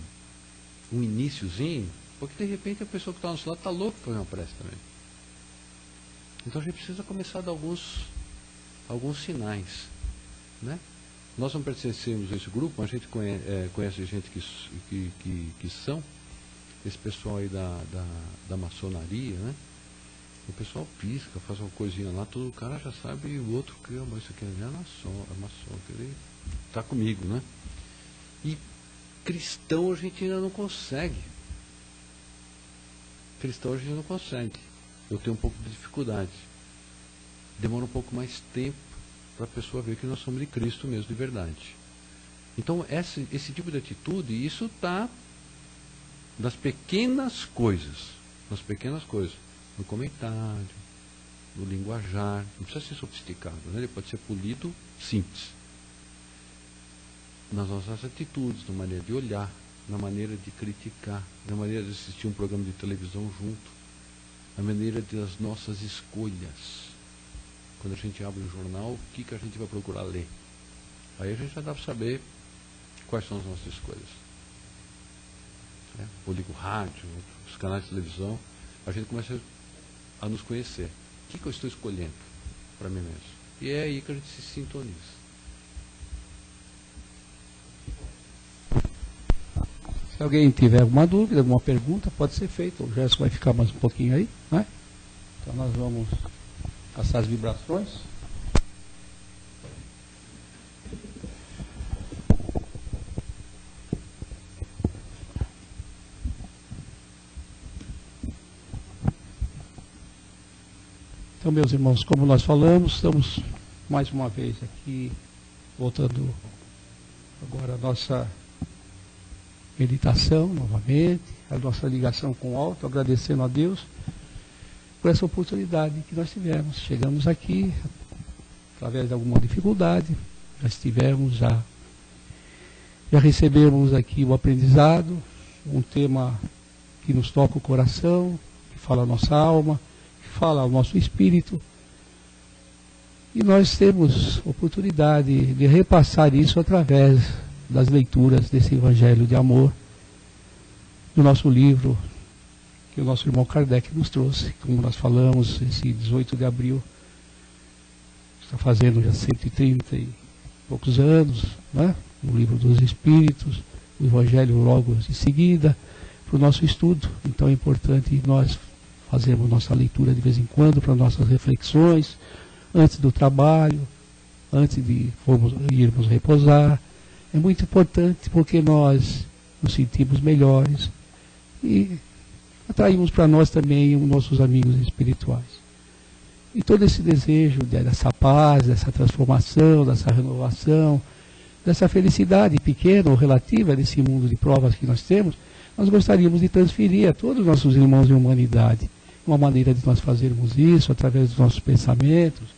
iniciozinho, porque de repente a pessoa que está ao nosso lado está louca para fazer uma prece também. Então a gente precisa começar a dar alguns sinais, né? Nós não pertencemos a esse grupo, mas a gente conhece gente que são, esse pessoal aí da maçonaria, né? O pessoal pisca, faz uma coisinha lá, todo cara já sabe, e o outro que mas isso aqui é maçom, ele está comigo, né? E cristão a gente ainda não consegue. Eu tenho um pouco de dificuldade. Demora um pouco mais tempo para a pessoa ver que nós somos de Cristo mesmo, de verdade. Então, esse tipo de atitude, isso está nas pequenas coisas. No comentário, no linguajar. Não precisa ser sofisticado, né? Ele pode ser polido, simples. Nas nossas atitudes, na maneira de olhar, na maneira de criticar, na maneira de assistir um programa de televisão junto, na maneira das nossas escolhas. Quando a gente abre um jornal, o que a gente vai procurar ler? Aí a gente já dá para saber quais são as nossas escolhas. Ou ligo o rádio, os canais de televisão, a gente começa a nos conhecer. O que eu estou escolhendo para mim mesmo? E é aí que a gente se sintoniza. Se alguém tiver alguma dúvida, alguma pergunta, pode ser feita. O Gerson vai ficar mais um pouquinho aí, né? Então nós vamos passar as vibrações. Então, meus irmãos, como nós falamos, estamos mais uma vez aqui, voltando agora a nossa meditação novamente, a nossa ligação com o alto, agradecendo a Deus por essa oportunidade que nós tivemos. Chegamos aqui através de alguma dificuldade, já recebemos aqui o aprendizado, um tema que nos toca o coração, que fala a nossa alma, que fala ao nosso espírito, e nós temos oportunidade de repassar isso através das leituras desse Evangelho de Amor, do nosso livro, que o nosso irmão Kardec nos trouxe, como nós falamos, esse 18 de abril, está fazendo já 130 e poucos anos, né? O livro dos Espíritos, o Evangelho logo em seguida, para o nosso estudo. Então é importante nós fazermos nossa leitura de vez em quando, para nossas reflexões, antes do trabalho, antes de irmos repousar. É muito importante porque nós nos sentimos melhores e atraímos para nós também os nossos amigos espirituais. E todo esse desejo dessa paz, dessa transformação, dessa renovação, dessa felicidade pequena ou relativa desse mundo de provas que nós temos, nós gostaríamos de transferir a todos os nossos irmãos de humanidade. Uma maneira de nós fazermos isso através dos nossos pensamentos,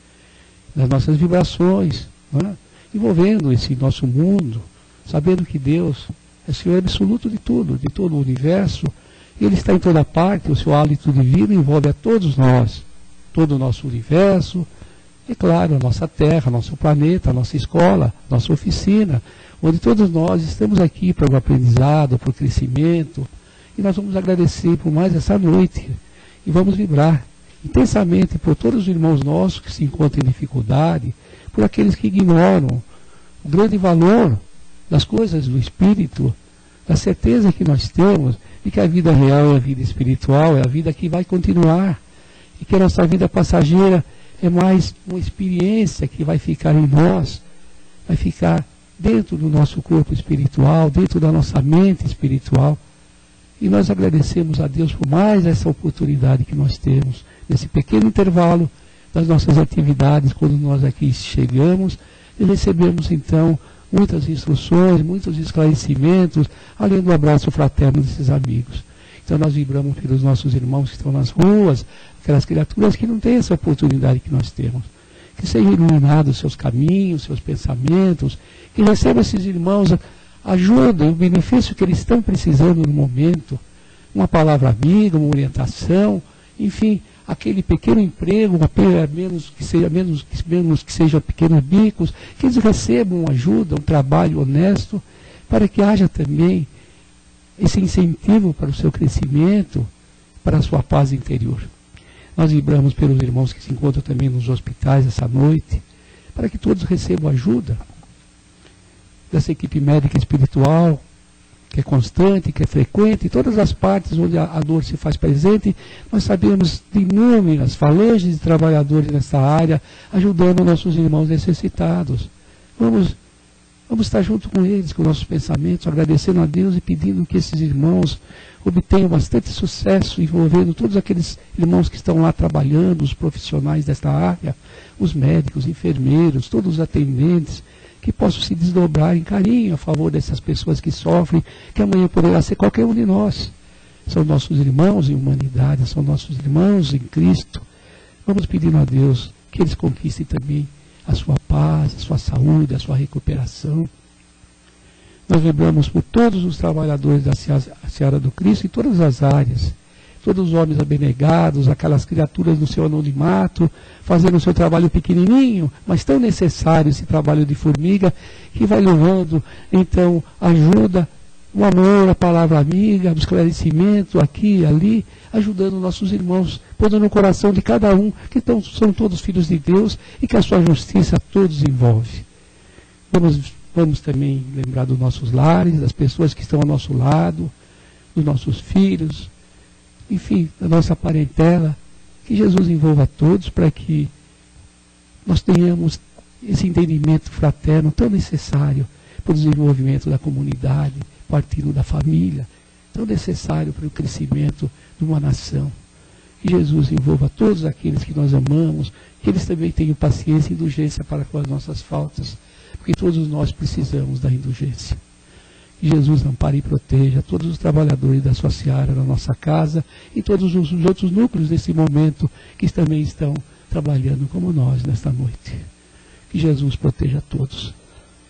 das nossas vibrações, né? Envolvendo esse nosso mundo, sabendo que Deus é Senhor absoluto de tudo, de todo o universo, e Ele está em toda parte, o seu hálito divino envolve a todos nós. todo o nosso universo, e claro, a nossa terra, nosso planeta, a nossa escola, nossa oficina, onde todos nós estamos aqui para o aprendizado, para o crescimento, e nós vamos agradecer por mais essa noite, e vamos vibrar intensamente por todos os irmãos nossos que se encontram em dificuldade, por aqueles que ignoram o grande valor das coisas do Espírito, da certeza que nós temos de que a vida real é a vida espiritual, é a vida que vai continuar, e que a nossa vida passageira é mais uma experiência que vai ficar em nós, vai ficar dentro do nosso corpo espiritual, dentro da nossa mente espiritual. E nós agradecemos a Deus por mais essa oportunidade que nós temos, nesse pequeno intervalo das nossas atividades, quando nós aqui chegamos, e recebemos então muitas instruções, muitos esclarecimentos, além do abraço fraterno desses amigos. Então nós vibramos pelos nossos irmãos que estão nas ruas, aquelas criaturas que não têm essa oportunidade que nós temos. Que sejam iluminados seus caminhos, seus pensamentos, que recebam esses irmãos ajuda, o benefício que eles estão precisando no momento, uma palavra amiga, uma orientação, enfim, aquele pequeno emprego, menos que sejam pequenos bicos, que eles recebam ajuda, um trabalho honesto, para que haja também esse incentivo para o seu crescimento, para a sua paz interior. Nós vibramos pelos irmãos que se encontram também nos hospitais essa noite, para que todos recebam ajuda dessa equipe médica espiritual, que é constante, que é frequente, em todas as partes onde a dor se faz presente. Nós sabemos de inúmeras falanges de trabalhadores nessa área, ajudando nossos irmãos necessitados. Vamos estar junto com eles, com nossos pensamentos, agradecendo a Deus e pedindo que esses irmãos obtenham bastante sucesso, envolvendo todos aqueles irmãos que estão lá trabalhando, os profissionais desta área, os médicos, enfermeiros, todos os atendentes, que possam se desdobrar em carinho a favor dessas pessoas que sofrem, que amanhã poderá ser qualquer um de nós. São nossos irmãos em humanidade, são nossos irmãos em Cristo. Vamos pedindo a Deus que eles conquistem também a sua paz, a sua saúde, a sua recuperação. Nós vibramos por todos os trabalhadores da Seara do Cristo em todas as áreas. Todos os homens abnegados, aquelas criaturas no seu anonimato, fazendo o seu trabalho pequenininho, mas tão necessário esse trabalho de formiga, que vai levando, então, ajuda, o amor, a palavra amiga, o esclarecimento aqui e ali, ajudando nossos irmãos, pondo no coração de cada um, que são todos filhos de Deus e que a sua justiça todos envolve. Vamos também lembrar dos nossos lares, das pessoas que estão ao nosso lado, dos nossos filhos, enfim, da nossa parentela, que Jesus envolva todos para que nós tenhamos esse entendimento fraterno tão necessário para o desenvolvimento da comunidade, partindo da família, tão necessário para o crescimento de uma nação. Que Jesus envolva todos aqueles que nós amamos, que eles também tenham paciência e indulgência para com as nossas faltas, porque todos nós precisamos da indulgência. Que Jesus ampare e proteja todos os trabalhadores da sua seara na nossa casa e todos os outros núcleos nesse momento que também estão trabalhando como nós nesta noite. Que Jesus proteja todos.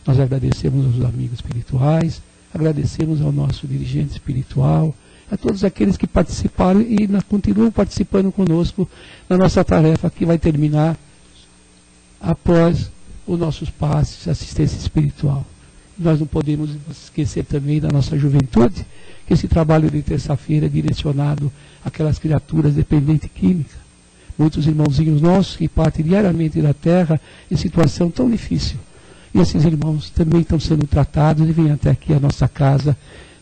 Nós agradecemos aos amigos espirituais, agradecemos ao nosso dirigente espiritual, a todos aqueles que participaram e continuam participando conosco na nossa tarefa que vai terminar após os nossos passos de assistência espiritual. Nós não podemos esquecer também da nossa juventude, que esse trabalho de terça-feira é direcionado àquelas criaturas dependentes químicas. Muitos irmãozinhos nossos que partem diariamente da terra em situação tão difícil. E esses irmãos também estão sendo tratados e vêm até aqui à nossa casa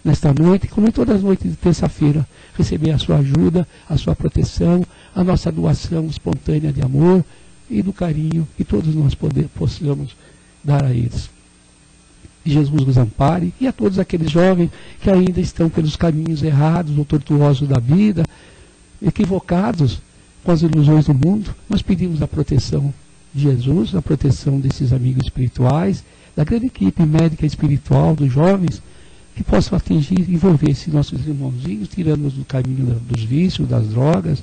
nesta noite, como em todas as noites de terça-feira, receber a sua ajuda, a sua proteção, a nossa doação espontânea de amor e do carinho que todos nós possamos dar a eles. Que Jesus os ampare, e a todos aqueles jovens que ainda estão pelos caminhos errados ou tortuosos da vida, equivocados com as ilusões do mundo, nós pedimos a proteção de Jesus, a proteção desses amigos espirituais, da grande equipe médica espiritual, dos jovens, que possam atingir e envolver esses nossos irmãozinhos, tirando-nos do caminho dos vícios, das drogas,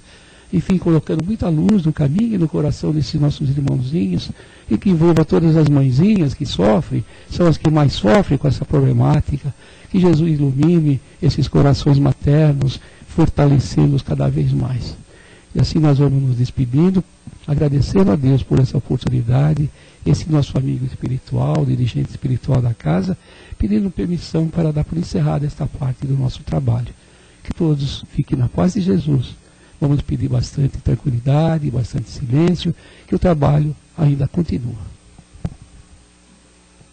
enfim, colocando muita luz no caminho e no coração desses nossos irmãozinhos, e que envolva todas as mãezinhas que sofrem, são as que mais sofrem com essa problemática. Que Jesus ilumine esses corações maternos, fortalecendo-os cada vez mais. E assim nós vamos nos despedindo, agradecendo a Deus por essa oportunidade, esse nosso amigo espiritual, dirigente espiritual da casa, pedindo permissão para dar por encerrada esta parte do nosso trabalho. Que todos fiquem na paz de Jesus. Vamos pedir bastante tranquilidade, bastante silêncio, que o trabalho ainda continua.